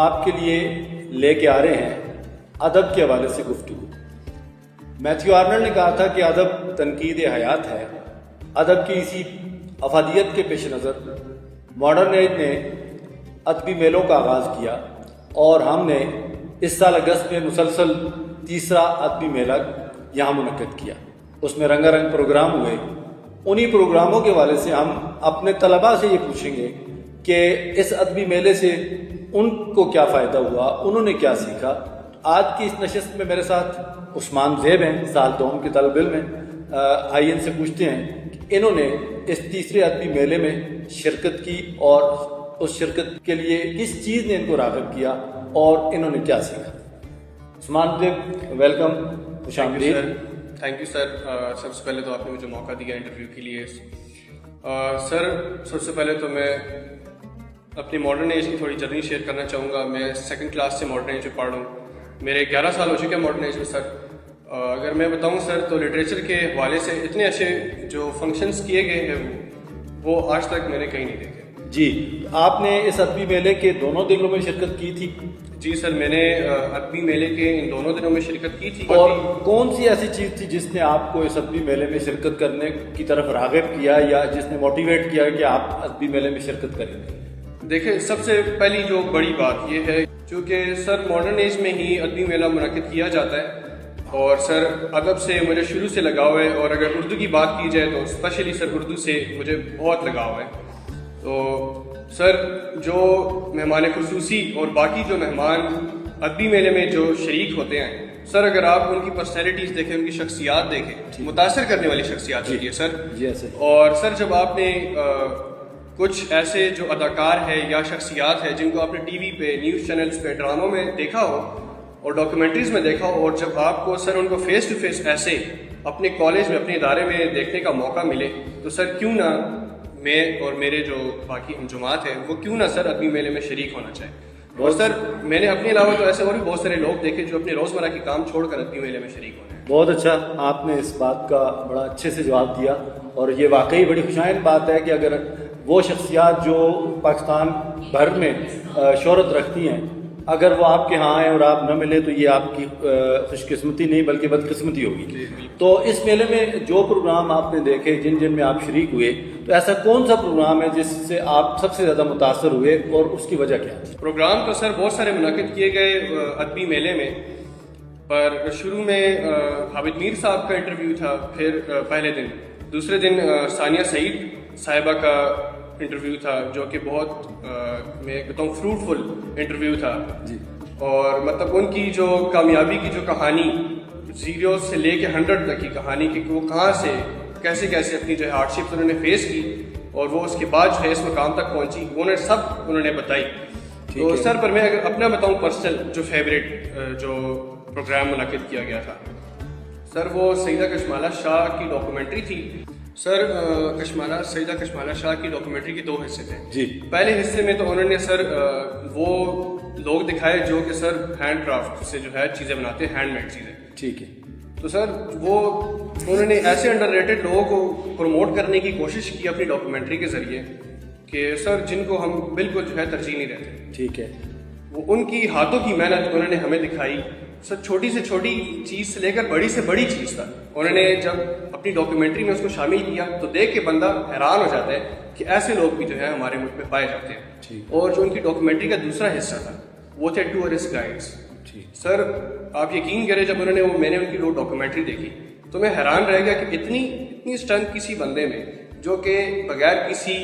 آپ کے لیے لے کے آ رہے ہیں ادب کے حوالے سے گفتگو۔ میتھیو آرنلڈ نے کہا تھا کہ ادب تنقید حیات ہے۔ ادب کی اسی افادیت کے پیش نظر ماڈرن ایج نے ادبی میلوں کا آغاز کیا اور ہم نے اس سال اگست میں مسلسل تیسرا ادبی میلہ یہاں منعقد کیا۔ اس میں رنگا رنگ پروگرام ہوئے۔ انہی پروگراموں کے حوالے سے ہم اپنے طلباء سے یہ پوچھیں گے کہ اس ادبی میلے سے ان کو کیا فائدہ ہوا، انہوں نے کیا سیکھا۔ آج کی اس نشست میں میرے ساتھ عثمان زیب ہیں، سال دوم کے طالب علم ہیں۔ آئیے ان سے پوچھتے ہیں کہ انہوں نے اس تیسرے ادبی میلے میں شرکت کی اور اس شرکت کے لیے کس چیز نے ان کو راغب کیا اور انہوں نے کیا سیکھا۔ عثمان زیب، ویلکم، خوش آمدید۔ Thank you sir. سب سے پہلے تو آپ نے مجھے موقع دیا انٹرویو کے لیے۔ سر سب سے پہلے تو میں اپنی ماڈرن ایج کی تھوڑی جرنی شیئر کرنا چاہوں گا۔ میں 2nd کلاس سے ماڈرن ایج میں پڑھ رہا ہوں۔ میرے 11 سال ہو چکے ہیں ماڈرن ایج میں سر۔ اگر میں بتاؤں سر تو لٹریچر کے حوالے سے اتنے اچھے جو فنکشنز کیے گئے ہیں وہ آج تک میں نے کہیں نہیں دیکھے۔ جی، آپ نے اس ادبی میلے کے دونوں دنوں میں شرکت کی تھی؟ جی سر، میں نے ادبی میلے کے ان دونوں دنوں میں شرکت کی تھی۔ اور کون سی ایسی چیز تھی جس نے آپ کو اس ادبی میلے میں شرکت کرنے کی طرف راغب کیا یا جس نے موٹیویٹ کیا کہ آپ ادبی میلے میں شرکت کریں؟ دیکھیں، سب سے پہلی جو بڑی بات یہ ہے چونکہ سر ماڈرن ایج میں ہی ادبی میلہ منعقد کیا جاتا ہے اور سر ادب سے مجھے شروع سے لگاؤ ہے، اور اگر اردو کی بات کی جائے تو اسپیشلی سر اردو سے مجھے بہت لگاؤ ہے۔ تو سر جو مہمان خصوصی اور باقی جو مہمان ادبی میلے میں جو شریک ہوتے ہیں سر، اگر آپ ان کی پرسنالٹیز دیکھیں، ان کی شخصیات دیکھیں، متاثر کرنے والی شخصیات ہوتی ہے سر۔ اور سر جب آپ نے کچھ ایسے جو اداکار ہیں یا شخصیات ہیں جن کو آپ نے ٹی وی پہ، نیوز چینلز پہ، ڈراموں میں دیکھا ہو اور ڈاکیومنٹریز میں دیکھا ہو، اور جب آپ کو سر ان کو فیس ٹو فیس ایسے اپنے کالج میں، اپنے ادارے میں دیکھنے کا موقع ملے تو سر کیوں نہ میں اور میرے جو باقی ہمجماعت ہیں وہ کیوں نہ سر ادبی میلے میں شریک ہونا چاہیں۔ اور سر میں نے اپنے علاوہ تو ایسے اور بھی بہت سارے لوگ دیکھے جو اپنے روزمرہ کے کام چھوڑ کر ادبی میلے میں شریک ہونے ہیں۔ بہت اچھا، آپ نے اس بات کا بڑا اچھے سے جواب دیا، اور یہ واقعی بڑی خوشائن بات ہے کہ اگر وہ شخصیات جو پاکستان بھر میں شہرت رکھتی ہیں اگر وہ آپ کے ہاں آئیں اور آپ نہ ملیں تو یہ آپ کی خوش قسمتی نہیں بلکہ بدقسمتی ہوگی۔ تو اس میلے میں جو پروگرام آپ نے دیکھے، جن میں آپ شریک ہوئے، تو ایسا کون سا پروگرام ہے جس سے آپ سب سے زیادہ متاثر ہوئے اور اس کی وجہ کیا ہے؟ پروگرام تو سر بہت سارے منعقد کیے گئے ادبی میلے میں، پر شروع میں حامد میر صاحب کا انٹرویو تھا، پھر پہلے دن، دوسرے دن ثانیہ سعید صاحبہ کا انٹرویو تھا جو کہ بہت میں کہتا ہوں فروٹفل انٹرویو تھا جی۔ اور مطلب ان کی جو کامیابی کی جو کہانی 0 سے لے کے 100 تک کی کہانی کہ وہ کہاں سے کیسے کیسے اپنی جو ہے ہارڈ شپس انہوں نے فیس کی اور وہ اس کے بعد جو ہے اس مقام تک پہنچی، انہوں نے بتائی۔ تو سر پر میں اگر اپنا بتاؤں پرسنل جو فیوریٹ جو پروگرام منعقد کیا گیا تھا سر، وہ سیدہ کشمالہ شاہ کی ڈاکومنٹری تھی۔ سر سیدہ کشمالہ شاہ کی ڈاکومنٹری کے 2 حصے تھے۔ جی۔ پہلے حصے میں تو انہوں نے سر وہ لوگ دکھائے جو کہ سر ہینڈ کرافٹ سے جو ہے چیزیں بناتے ہیں، ہینڈ میڈ چیزیں۔ ٹھیک ہے۔ تو سر وہ انہوں نے ایسے انڈر ریٹڈ لوگوں کو پروموٹ کرنے کی کوشش کی اپنی ڈاکومنٹری کے ذریعے کہ سر جن کو ہم بالکل جو ہے ترجیح نہیں دیتے۔ ٹھیک ہے۔ وہ ان کی ہاتھوں کی محنت انہوں نے ہمیں دکھائی سر، چھوٹی سے چھوٹی چیز سے لے کر بڑی سے بڑی چیز تک انہوں نے جب اپنی ڈاکیومنٹری میں اس کو شامل کیا تو دیکھ کے بندہ حیران ہو جاتا ہے کہ ایسے لوگ بھی جو ہے ہمارے ملک میں پائے جاتے ہیں۔ اور جو ان کی ڈاکیومنٹری کا دوسرا حصہ تھا وہ تھے ٹورسٹ گائیڈس۔ سر آپ یقین کریں، جب میں نے ان کی ڈاکیومنٹری دیکھی تو میں حیران رہ گیا کہ اتنی اسٹرنتھ کسی بندے میں جو کہ بغیر کسی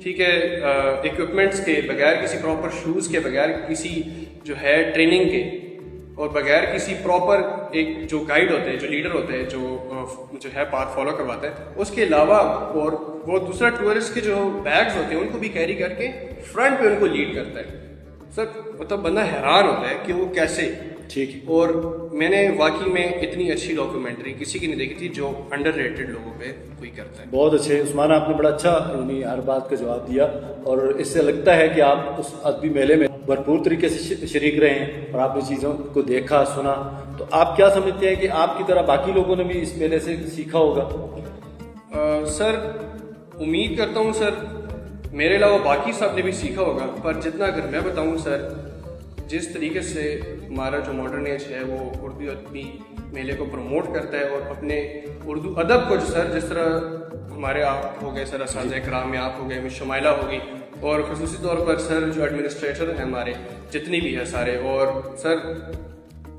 ٹھیک ہے اکوپمنٹس کے، بغیر کسی پراپر شوز کے، بغیر کسی جو ہے ٹریننگ کے اور بغیر کسی پراپر ایک جو گائیڈ ہوتے ہیں، جو لیڈر ہوتے ہیں، جو ہے پاتھ فالو کرواتا ہے، اس کے علاوہ اور وہ دوسرا ٹورسٹ کے جو بیگز ہوتے ہیں ان کو بھی کیری کر کے فرنٹ پہ ان کو لیڈ کرتا ہے۔ سر مطلب بندہ حیران ہوتا ہے کہ وہ کیسے۔ ٹھیک ہے۔ اور میں نے واقعی میں اتنی اچھی ڈاکیومنٹری کسی کی نہیں دیکھی تھی جو انڈر ریٹڈ لوگوں پہ کوئی کرتا ہے۔ بہت اچھے عثمان، آپ نے بڑا اچھا ہر بات کا جواب دیا، اور اس سے لگتا ہے کہ آپ اس ادبی میلے میں بھرپور طریقے سے شریک رہے ہیں اور آپ نے چیزوں کو دیکھا، سنا۔ تو آپ کیا سمجھتے ہیں کہ آپ کی طرح باقی لوگوں نے بھی اس میلے سے سیکھا ہوگا؟ سر امید کرتا ہوں سر میرے علاوہ باقی سب نے بھی سیکھا ہوگا، پر جتنا اگر میں بتاؤں سر جس طریقے سے ہمارا جو ماڈرن ایج ہے وہ اردو ادبی میلے کو پروموٹ کرتا ہے اور اپنے اردو ادب کو سر جس طرح ہمارے آپ ہو گئے سر اساتذہ کرام میں آپ ہو گئے مس شمائلہ ہو گئی اور خصوصی طور پر سر جو ایڈمنسٹریٹر ہیں ہمارے جتنی بھی ہیں سارے اور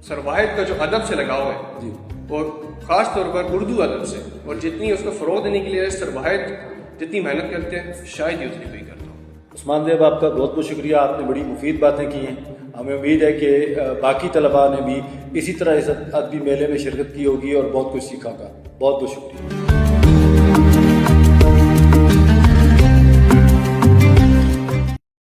سر واحد کا جو ادب سے لگاؤ ہے اور خاص طور پر اردو ادب سے اور جتنی اس کو فروغ دینے کے لیے سر واحد جتنی محنت کرتے ہیں شاید ہی اتنی کوئی کرتا ہوں. عثمان زیب آپ کا بہت بہت شکریہ, آپ نے بڑی مفید باتیں کی ہیں. ہمیں امید ہے کہ باقی طلباء نے بھی اسی طرح اس ادبی میلے میں شرکت کی ہوگی اور بہت کچھ سیکھا ہوگا. بہت بہت شکریہ.